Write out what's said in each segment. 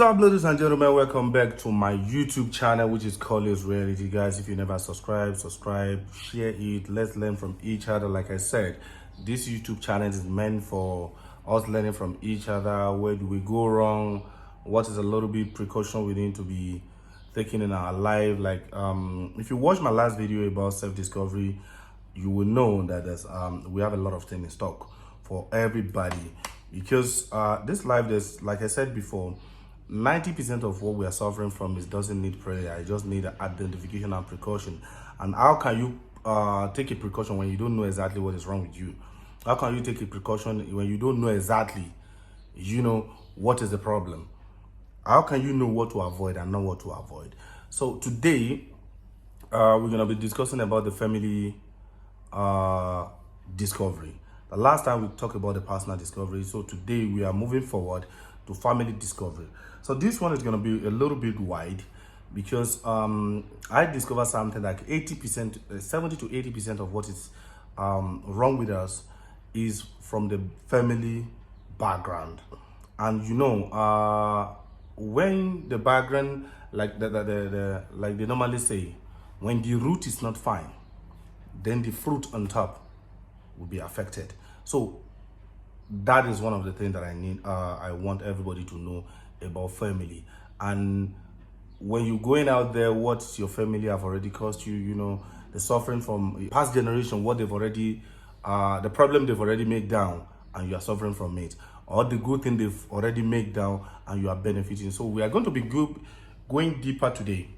Up, ladies and gentlemen? Welcome back to my YouTube channel, which is KOLE'S Reality. Guys, if you never subscribe, share it. Let's learn from each other. Like I said, this YouTube channel is meant for us learning from each other. Where do we go wrong? What is a little bit precaution we need to be taking in our life? Like, if you watch my last video about self-discovery, you will know that there's we have a lot of things in stock for everybody, because this life, there's, like I said before, 90% of what we are suffering from doesn't need prayer. It just need identification and precaution. And how can you take a precaution when you don't know exactly what is wrong with you? How can you take a precaution when you don't know exactly, what is the problem? How can you know what to avoid and not what to avoid? So today, we're going to be discussing about the family discovery. The last time we talked about the personal discovery. So today we are moving forward to family discovery. So this one is going to be a little bit wide, because I discovered something like 80%, 70 to 80% of what is wrong with us is from the family background. And when the background, like like they normally say, when the root is not fine, then the fruit on top will be affected. So that is one of the things that I want everybody to know about family. And when you're going out there, what your family have already caused you, the suffering from past generation, what they've already, the problem they've already made down, and you are suffering from it, or the good thing they've already made down and you are benefiting. So we are going to be going deeper today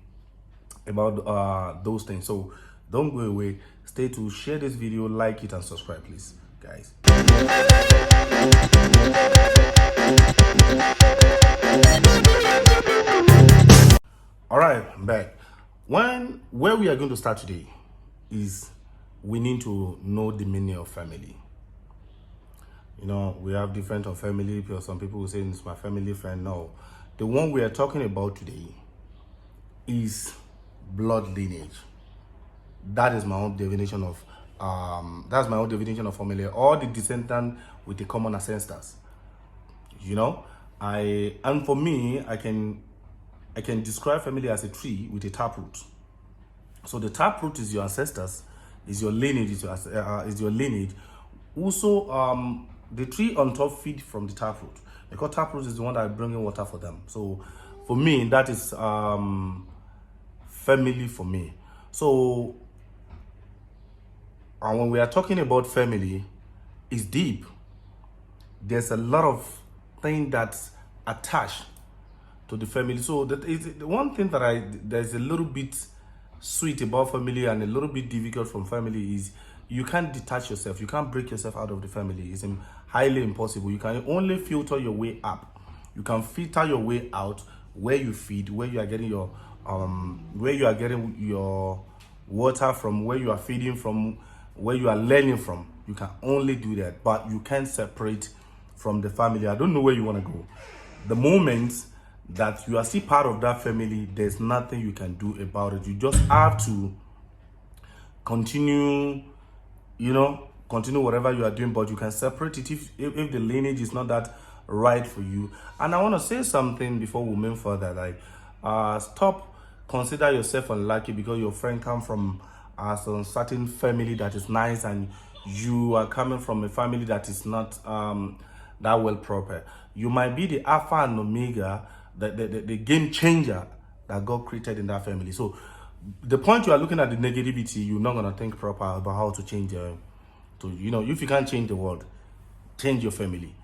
about those things. So don't go away. Stay tuned. Share this video, like it, and subscribe, please, guys. All right, I'm back. Where we are going to start today is we need to know the meaning of family. We have different of family. Some people will say it's my family friend. No, the one we are talking about today is blood lineage. That is my own definition of family, or the descendant with the common ancestors. And for me, I can describe family as a tree with a taproot. So the taproot is your ancestors, is your lineage, is your lineage. Also, the tree on top feed from the taproot, because taproot is the one that is bringing water for them. So for me, that is family for me. So and when we are talking about family, it's deep. There's a lot of things that's attached to the family. So that is the one thing that there's a little bit sweet about family and a little bit difficult from family is you can't detach yourself. You can't break yourself out of the family. It's highly impossible. You can only filter your way up. You can filter your way out where you feed, where you are getting your water from, where you are feeding from, where you are learning from. You can only do that, but you can't separate from the family. I don't know where you want to go. The moment that you are still part of that family, there's nothing you can do about it. You just have to continue whatever you are doing, but you can separate it if the lineage is not that right for you. And I want to say something before we move further. Like, stop consider yourself unlucky because your friend come from a certain family that is nice, and you are coming from a family that is not that well proper. You might be the alpha and omega, the game changer that God created in that family. So the point you are looking at the negativity, you're not going to think proper about how to change if you can't change the world, change your family.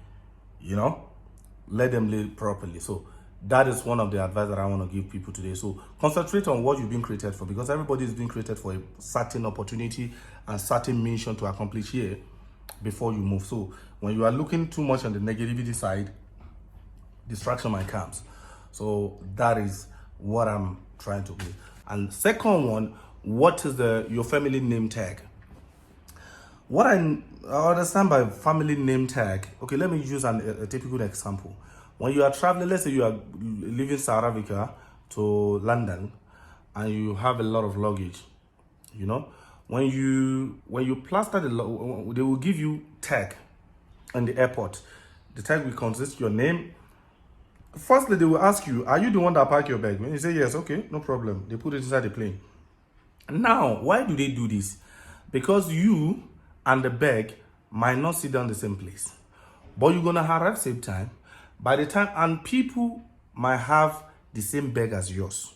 Let them live properly. So that is one of the advice that I want to give people today. So concentrate on what you've been created for, because everybody is being created for a certain opportunity and certain mission to accomplish here before you move. So when you are looking too much on the negativity side, distraction might come. So that is what I'm trying to do. And second one, what is your family name tag? What I understand by family name tag, okay, let me use a typical example. When you are traveling, let's say you are leaving South Africa to London and you have a lot of luggage, when you plaster they will give you tag in the airport. The tag will consist your name, Firstly, they will ask you, are you the one that packed your bag? When you say yes, okay, no problem. They put it inside the plane. Now, why do they do this? Because you and the bag might not sit down the same place, but you're gonna arrive same time. By the time, and people might have the same bag as yours.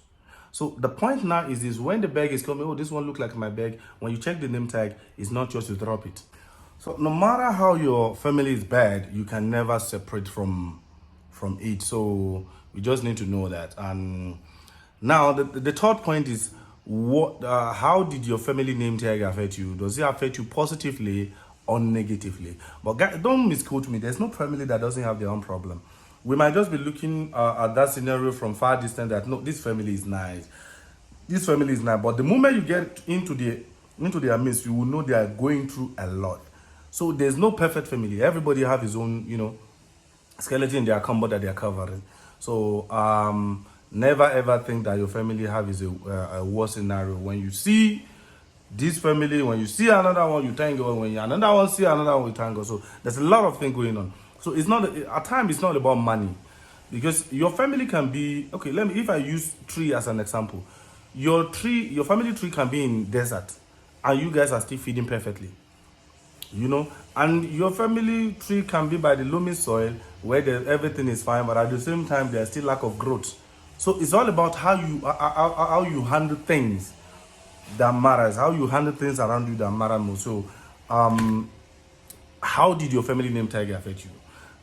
So the point now is when the bag is coming, oh, this one look like my bag. When you check the name tag, it's not yours, you drop it. So no matter how your family is bad, you can never separate from it. So we just need to know that. And now the third point is what how did your family name tag affect you? Does it affect you positively or negatively? But guys, don't misquote me. There's no family that doesn't have their own problem. We might just be looking at that scenario from far distance that no, this family is nice. This family is nice. But the moment you get into their midst, you will know they are going through a lot. So there's no perfect family. Everybody have his own, skeleton in their cupboard that they are covering. So never ever think that your family have is a worse scenario. When you see this family, when you see another one, you thank God. When you another one see another one, you thank God. So there's a lot of things going on. So it's not at times it's not about money, because your family can be okay. If I use tree as an example, your family tree can be in desert, and you guys are still feeding perfectly. And your family tree can be by the loamy soil where everything is fine, but at the same time there's still lack of growth. So it's all about how you handle things that matters, how you handle things around you that matter most. So how did your family name tag affect you?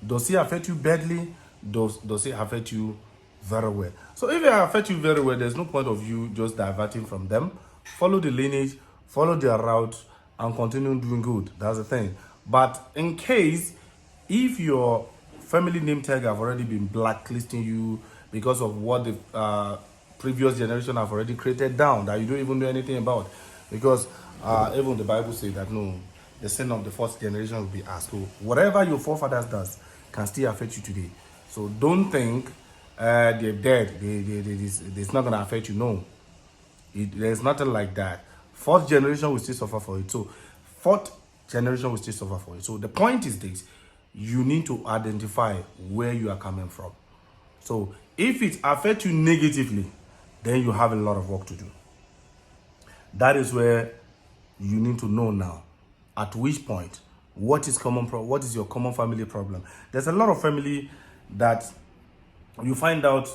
Does it affect you badly? Does it affect you very well? So if it affects you very well, there's no point of you just diverting from them. Follow the lineage, follow their route, and continue doing good. That's the thing. But in case if your family name tag have already been blacklisting you because of what the previous generation have already created down that you don't even know anything about, because even the Bible says that no, the sin of the first generation will be asked. So whatever your forefathers does can still affect you today. So don't think they're dead. It's not gonna affect you. No, there's nothing like that. Fourth generation will still suffer for it. So fourth generation will still suffer for it. So the point is this: you need to identify where you are coming from. So if it affects you negatively, then you have a lot of work to do. That is where you need to know now at which point what is your common family problem. There's a lot of family that you find out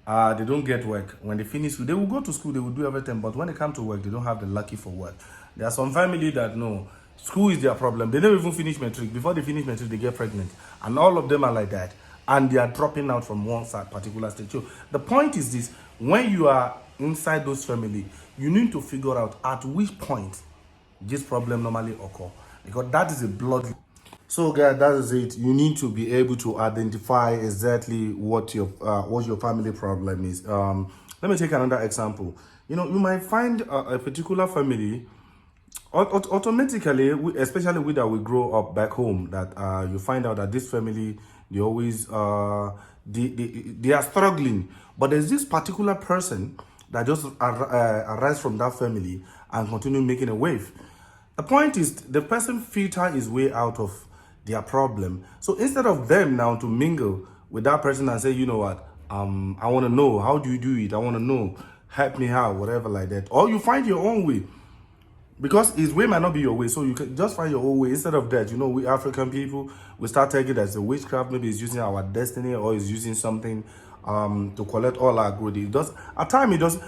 they don't get work. When they finish school, they will go to school, they will do everything, but when they come to work, they don't have the lucky for work. There are some family that no, school is their problem. They never even finish matric. Before they finish matric, they get pregnant, and all of them are like that, and they are dropping out from one side particular stage. So the point is this: when you are inside those family, you need to figure out at which point this problem normally occur, because that is a blood. So guys, that is it. You need to be able to identify exactly what your family problem is. Let me take another example. You might find a particular family automatically, especially with that we grow up back home, that you find out that this family, they always they are struggling, but there's this particular person that just arise from that family and continue making a wave. The point is the person filter his way out of their problem. So instead of them now to mingle with that person and say, you know what, I want to know, how do you do it? I want to know, help me out, whatever like that. Or you find your own way, because his way might not be your way. So you can just find your own way. Instead of that, we African people, we start taking it as a witchcraft. Maybe it's using our destiny, or it's using something to collect all our good. At times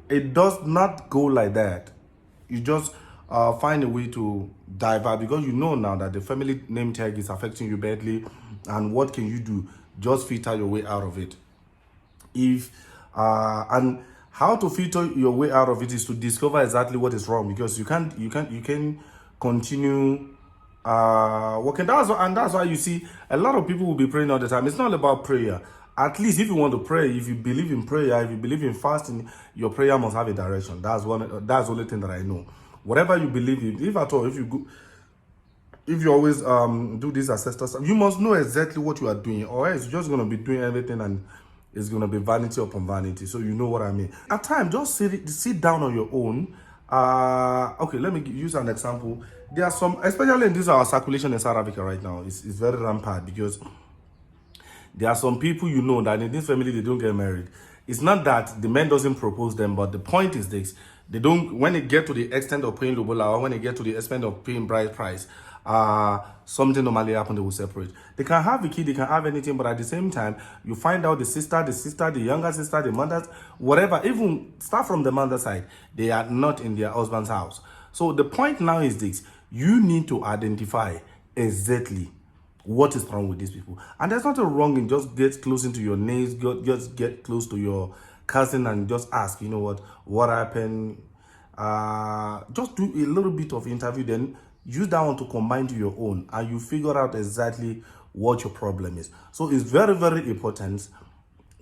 it does not go like that. You just find a way to divert, because you know now that the family name tag is affecting you badly, and what can you do? Just filter your way out of it. And how to filter your way out of it is to discover exactly what is wrong, because you can continue working. That's why you see a lot of people will be praying all the time. It's not about prayer. At least if you want to pray, if you believe in prayer, if you believe in fasting, your prayer must have a direction. That's the only thing that I know. Whatever you believe in, if at all, if you always do this ancestor stuff, you must know exactly what you are doing, or else you're just going to be doing everything and it's going to be vanity upon vanity. So you know what I mean. At times, just sit down on your own. Okay, let me use an example. There are some, especially in this our circulation in South Africa right now, it's very rampant, because There are some people you know that in this family they don't get married. It's not that the man doesn't propose them, but the point is this: they don't. When they get to the extent of paying lobola, or when they get to the extent of paying bride price, something normally happen. They will separate. They can have a kid, they can have anything, but at the same time, you find out the sister, the younger sister, the mother, whatever. Even start from the mother side, they are not in their husband's house. So the point now is this: you need to identify exactly what is wrong with these people. And there's nothing wrong in just get close into your niece, just get close to your cousin and just ask, you know what happened? Just do a little bit of interview, then use that one to combine to your own, and you figure out exactly what your problem is. So it's very, very important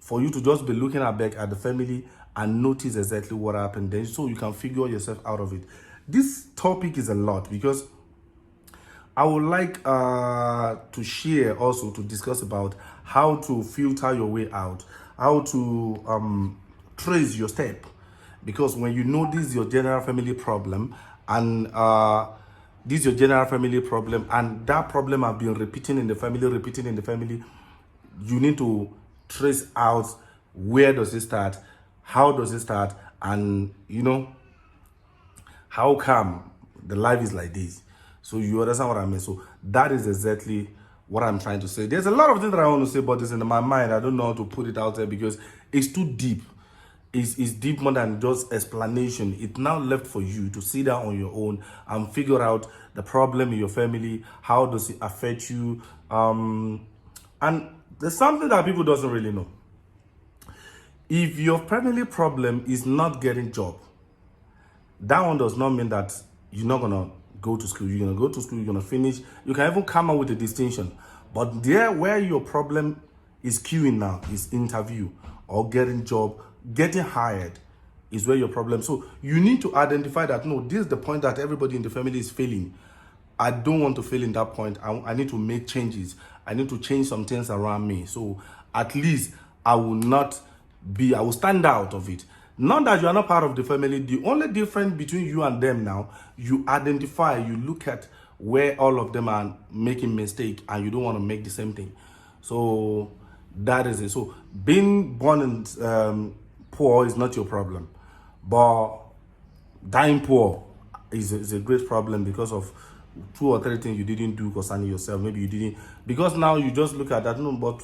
for you to just be looking back at the family and notice exactly what happened then, so you can figure yourself out of it. This topic is a lot because I would like to share, also to discuss about how to filter your way out, how to trace your step. Because when you know this is your general family problem, and that problem have been repeating in the family, you need to trace out where does it start, how does it start, and how come the life is like this. So you understand what I mean? So that is exactly what I'm trying to say. There's a lot of things that I want to say, but it's in my mind. I don't know how to put it out there because it's too deep. It's deep more than just explanation. It's now left for you to sit down on your own and figure out the problem in your family. How does it affect you? And there's something that people doesn't really know. If your family problem is not getting job, that one does not mean that you're not gonna go to school. You're gonna go to school, you're gonna finish. You can even come out with a distinction. But there where your problem is queuing now is interview or getting job, getting hired is where your problem. So you need to identify that, no, this is the point that everybody in the family is failing. I don't want to fail in that point. I need to make changes. I need to change some things around me. So at least I will stand out of it. Not that you are not part of the family. The only difference between you and them now, you identify, you look at where all of them are making mistake and you don't want to make the same thing. So that is it. So being born in poor is not your problem. But dying poor is a great problem because of 2 or 3 things you didn't do concerning yourself. Maybe you didn't, because now you just look at that. No, but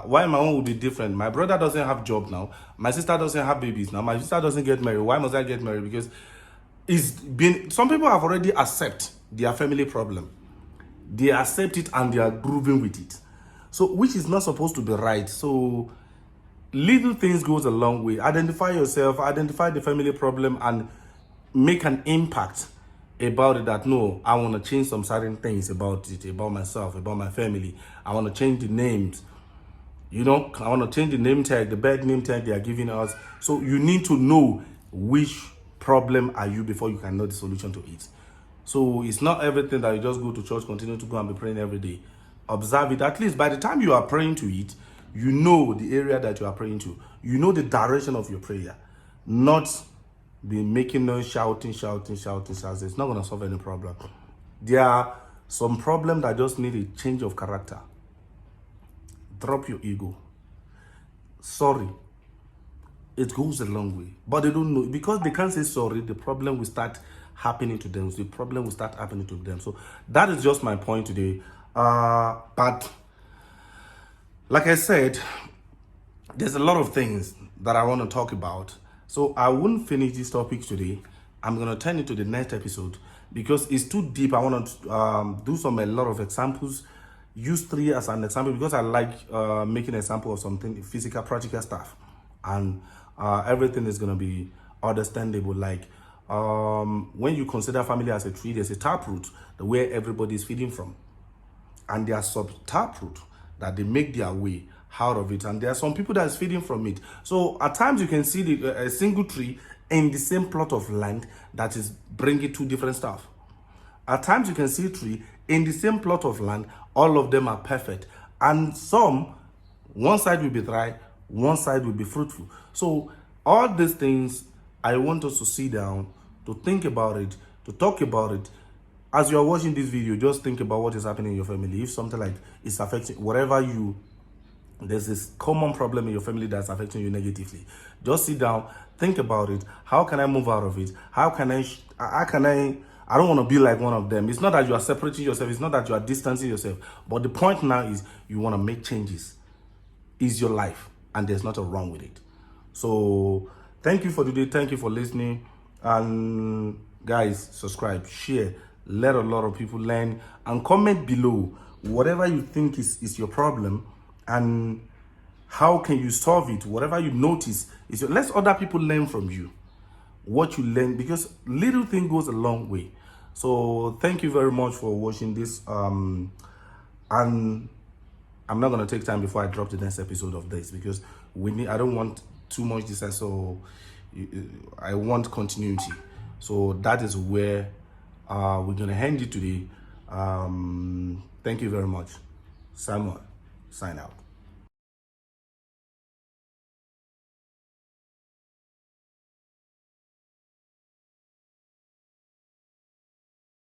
why my own would be different? My brother doesn't have job now. My sister doesn't have babies now. My sister doesn't get married. Why must I get married? Because some people have already accept their family problem. They accept it and they are grooving with it. So which is not supposed to be right. So little things goes a long way. Identify yourself, identify the family problem, and make an impact about it. That no, I want to change some certain things about it, about myself, about my family. I want to change the names. I want to change the name tag, the bad name tag they are giving us. So you need to know which problem are you before you can know the solution to it. So it's not everything that you just go to church, continue to go and be praying every day. Observe it. At least by the time you are praying to it, you know the area that you are praying to. You know the direction of your prayer. Not be making noise, shouting. It's not going to solve any problem. There are some problems that just need a change of character. Drop your ego. Sorry. It goes a long way. But they don't know. Because they can't say sorry, the problem will start happening to them. So that is just my point today. But like I said, there's a lot of things that I want to talk about. So I won't finish this topic today. I'm going to turn it to the next episode because it's too deep. I want to do a lot of examples. Use 3 as an example because I like making an example of something, physical, practical stuff. And everything is going to be understandable. Like when you consider family as a tree, there's a taproot, the way everybody is feeding from. And there are sub-taproot that they make their way out of it. And there are some people that is feeding from it. So at times you can see a single tree in the same plot of land that is bringing 2 different stuff. At times you can see a tree in the same plot of land, all of them are perfect. And one side will be dry, one side will be fruitful. So all these things, I want us to sit down, to think about it, to talk about it. As you are watching this video, just think about what is happening in your family. If something like it's affecting whatever you there's this common problem in your family that's affecting you negatively. Just sit down, think about it. How can I move out of it? I don't want to be like one of them. It's not that you are separating yourself, it's not that you are distancing yourself, but the point now is you want to make changes. It's your life, and there's nothing wrong with it. So thank you for today. Thank you for listening. And guys, subscribe, share, let a lot of people learn, and comment below whatever you think is your problem and how can you solve it. Whatever you notice let other people learn from you what you learn, because little thing goes a long way. So thank you very much for watching this, and I'm not going to take time before I drop the next episode of this, because I don't want too much distance, so I want continuity. So that is where we're going to end it today. Thank you very much. Samuel, sign out.